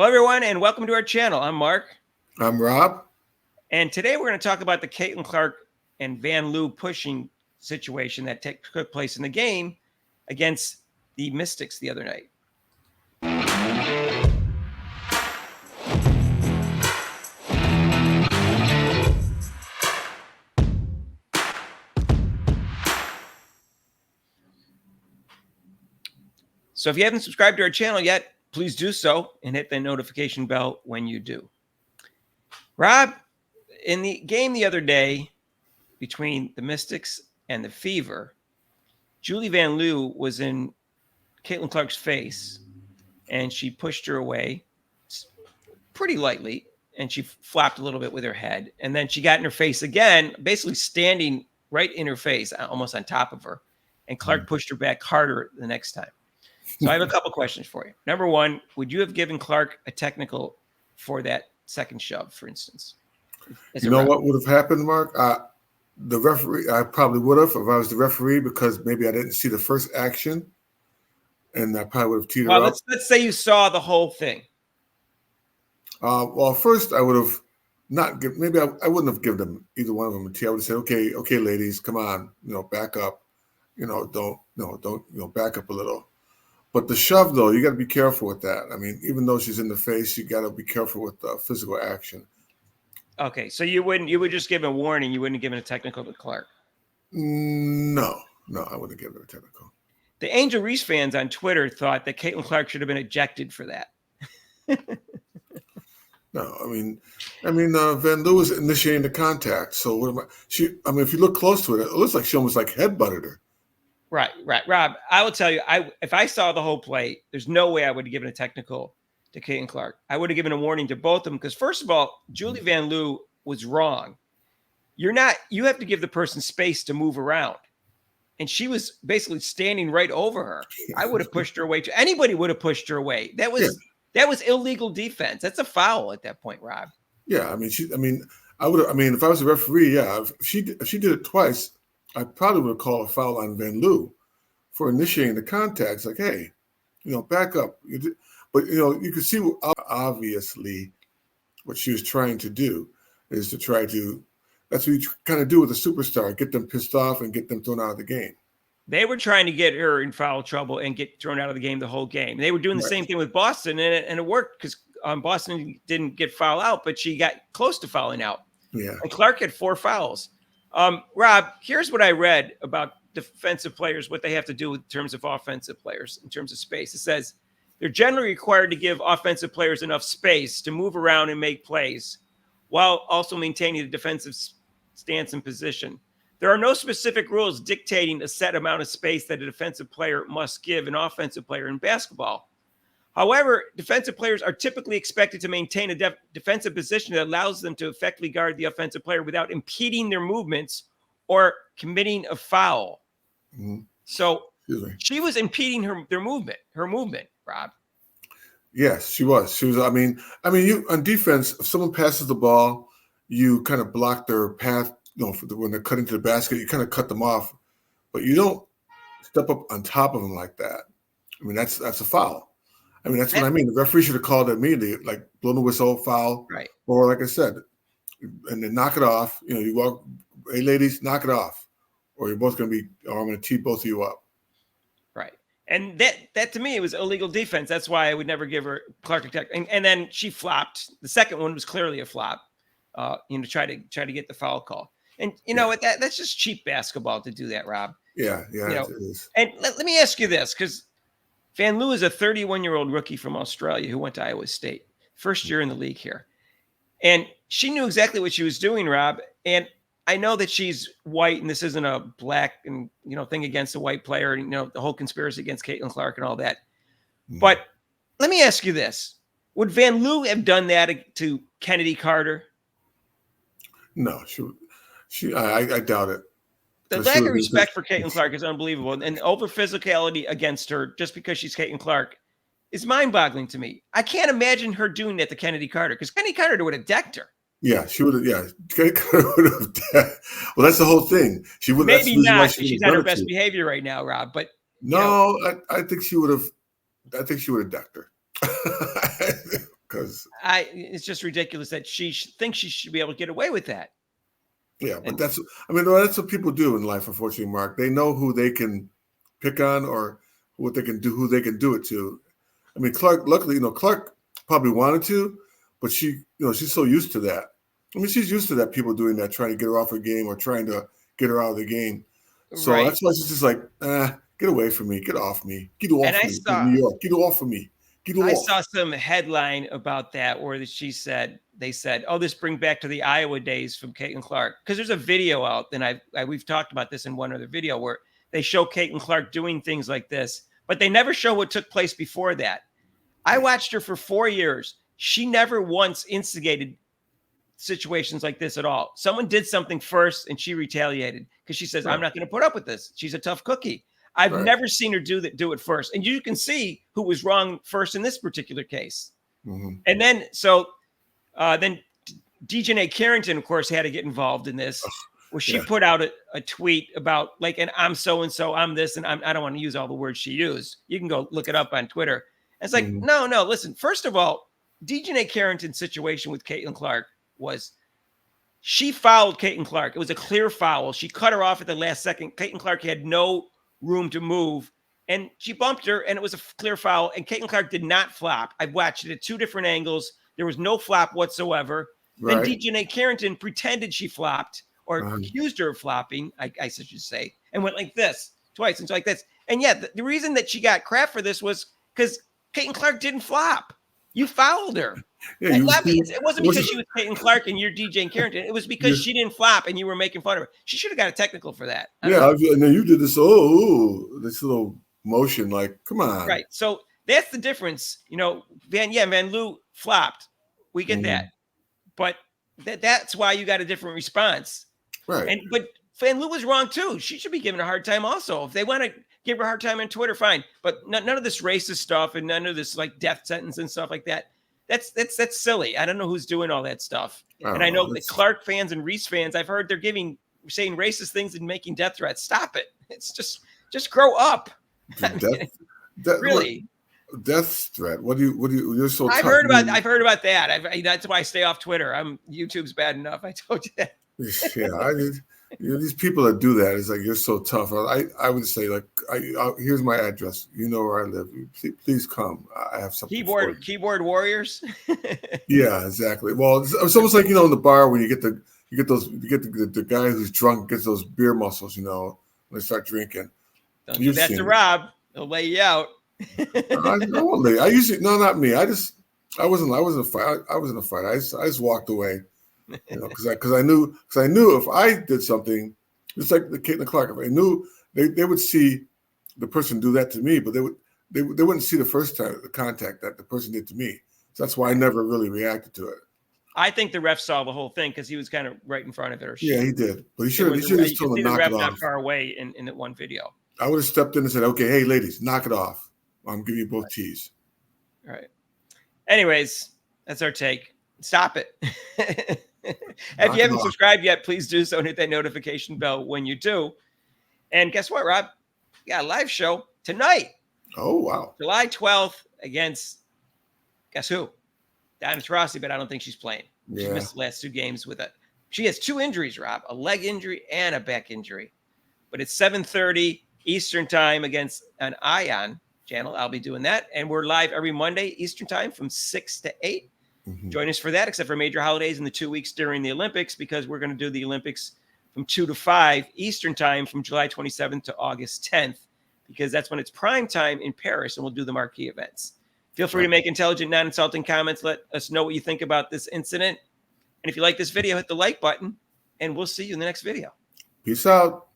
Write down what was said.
Hello, everyone, and welcome to our channel. I'm Mark. I'm Rob. And today we're going to talk about the Caitlin Clark and Vanloo pushing situation that took place in the game against the Mystics the other night. So if you haven't subscribed to our channel yet, please do so and hit the notification bell when you do. Rob, in the game the other day between the Mystics and the Fever, Julie Vanloo was in Caitlin Clark's face and she pushed her away pretty lightly and she flopped a little bit with her head. And then she got in her face again, basically standing right in her face, almost on top of her. And Clark pushed her back harder the next time. So I have a couple questions for you. Number one, would you have given Clark a technical for that second shove, for instance? You know what would have happened, Mark? The referee, I probably would have if I was the referee because maybe I didn't see the first action, and I probably would have teed her up. Let's say you saw the whole thing. Well, first I would have not give. Maybe I wouldn't have given them either one of them a tee. I would have said, okay, ladies, come on, back up. Don't back up a little. But the shove, though, you got to be careful with that. I mean, even though she's in the face, you got to be careful with physical action. Okay, so you would just give a warning. You wouldn't have given a technical to Clark. No, I wouldn't give her a technical. The Angel Reese fans on Twitter thought that Caitlin Clark should have been ejected for that. No, I mean, Vanloo was initiating the contact. So what am I? If you look close to it, it looks like she almost like headbutted her. Right. Rob, I will tell you, if I saw the whole play, there's no way I would have given a technical to Caitlin Clark. I would have given a warning to both of them because, first of all, Julie Vanloo was wrong. You have to give the person space to move around. And she was basically standing right over her. I would have pushed her away. Anybody would have pushed her away. That was illegal defense. That's a foul at that point, Rob. Yeah, I would have. If I was a referee, if she did it twice, I probably would have called a foul on Vanloo for initiating the contact. It's like, hey, back up. But you can see obviously what she was trying to do is to try to. That's what you kind of do with a superstar: get them pissed off and get them thrown out of the game. They were trying to get her in foul trouble and get thrown out of the game the whole game. They were doing the same thing with Boston, and it worked because Boston didn't get foul out, but she got close to fouling out. Yeah. And Clark had 4 fouls. Rob, here's what I read about defensive players, what they have to do in terms of offensive players, in terms of space. It says they're generally required to give offensive players enough space to move around and make plays while also maintaining the defensive stance and position. There are no specific rules dictating a set amount of space that a defensive player must give an offensive player in basketball. However, defensive players are typically expected to maintain a defensive position that allows them to effectively guard the offensive player without impeding their movements or committing a foul. Mm-hmm. So she was impeding her movement, Rob. Yes, she was. She was. You on defense, if someone passes the ball, you kind of block their path. When they're cutting to the basket, you kind of cut them off, but you don't step up on top of them like that. That's a foul. That's what I mean. The referee should have called it immediately, like blow the whistle, foul, right? Or like I said, and then knock it off. You walk, hey ladies, knock it off, or you're both going to be, or I'm going to tee both of you up. Right. And that to me, it was illegal defense. That's why I would never give her Clark a tech. And then she flopped. The second one was clearly a flop. Try to get the foul call. And that's just cheap basketball to do that, Rob. Yeah, it is. And let me ask you this, because Vanloo is a 31-year-old rookie from Australia who went to Iowa State, first year in the league here. And she knew exactly what she was doing, Rob. And I know that she's white, and this isn't a black and thing against a white player, and the whole conspiracy against Caitlin Clark and all that. But let me ask you this: would Vanloo have done that to Kennedy Carter? No, I doubt it. The lack of respect for Caitlin Clark is unbelievable. And over physicality against her just because she's Caitlin Clark is mind-boggling to me. I can't imagine her doing that to Kennedy Carter because Kennedy Carter would have decked her. Yeah, she would have. Yeah, Kennedy Carter would have. Well, that's the whole thing. She would maybe not. She's at her best behavior right now, Rob. But no, I think she would have. I think she would have decked her. because it's just ridiculous that she thinks she should be able to get away with that. yeah, but And that's that's what people do in life. Unfortunately, Mark, they know who they can pick on or what they can do, who they can do it to. I mean, Clark. Luckily, Clark probably wanted to, but she's so used to that. I mean, she's used to that people doing that, trying to get her off her game or trying to get her out of the game. So right. that's why she's just like, get away from me, get off me, get And off I me, saw New York, get off of me, get I off. saw some headline about that where they said, "Oh, this bring back to the Iowa days from Caitlin Clark," because there's a video out, and we've talked about this in one other video where they show Caitlin Clark doing things like this, but they never show what took place before that. I watched her for 4 years. She never once instigated situations like this at all. Someone did something first and she retaliated because she says, "I'm Right, not going to put up with this." She's a tough cookie. I've right. never seen her do it first. And you can see who was wrong first in this particular case. Mm-hmm. And then then DJ Carrington, of course, had to get involved in this, where she Yeah, put out a tweet about like, and I'm so and so, I'm this, and I don't want to use all the words she used. You can go look it up on Twitter. And it's like, mm-hmm. no, listen. First of all, DJ Carrington's situation with Caitlin Clark was she fouled Caitlin Clark. It was a clear foul. She cut her off at the last second. Caitlin Clark had no room to move, and she bumped her, and it was a clear foul. And Caitlin Clark did not flop. I watched it at 2 different angles. There was no flop whatsoever. Then Right. DJ Carrington pretended she flopped or Uh-huh. accused her of flopping, I should say, and went like this twice and so like this. And yeah, the reason that she got crap for this was because Caitlin Clark didn't flop. You fouled her. Yeah, It wasn't because she was Caitlin Clark and you're DJ Carrington. It was because she didn't flop and you were making fun of her. She should have got a technical for that. Yeah, and then you did this. This little motion, like, come on. Right. So that's the difference. Vanloo flopped. We get that. But that's why you got a different response. Right. But Vanloo was wrong too. She should be given a hard time also. If they want to give her a hard time on Twitter, fine. But none of this racist stuff and none of this like death sentence and stuff like that. That's silly. I don't know who's doing all that stuff. And I know the Clark fans and Reese fans, I've heard they're saying racist things and making death threats. Stop it. It's just grow up. Really. Death threat. What do you? You're so. I've heard about that. That's why I stay off Twitter. YouTube's bad enough. I told you that. Yeah, these people that do that is like, you're so tough. I would say, like, here's my address. You know where I live. Please come. I have something. Keyboard warriors. Yeah, exactly. Well, it's almost like, in the bar when you get the guy who's drunk gets those beer muscles. When they start drinking. Don't do that to Rob. He'll lay you out. I won't lay. I usually not me. I wasn't a fight. I was in a fight. I just walked away. Because I knew if I did something, just like the Caitlin Clark, if I knew they would see the person do that to me, but they wouldn't see the first time the contact that the person did to me. So that's why I never really reacted to it. I think the ref saw the whole thing because he was kind of right in front of it. Yeah, he did, but he should have just told him to knock it off. Not far away in that one video. I would have stepped in and said, "Okay, hey ladies, knock it off. I'm giving you both tees." All right. Anyways, that's our take. Stop it. If you haven't subscribed yet, please do so and hit that notification bell when you do. And guess what, Rob? We got a live show tonight. Oh, wow. July 12th against, guess who? Diana Taurasi, but I don't think she's playing. Yeah. She missed the last 2 games with it. She has 2 injuries, Rob, a leg injury and a back injury. But it's 7:30 Eastern time against an Ion channel. I'll be doing that. And we're live every Monday Eastern time from 6 to 8. Mm-hmm. Join us for that, except for major holidays in the 2 weeks during the Olympics, because we're going to do the Olympics from 2 to 5 Eastern time from July 27th to August 10th, because that's when it's prime time in Paris, and we'll do the marquee events. Feel free to make intelligent, non-insulting comments. Let us know what you think about this incident. And if you like this video, hit the like button, and we'll see you in the next video. Peace out.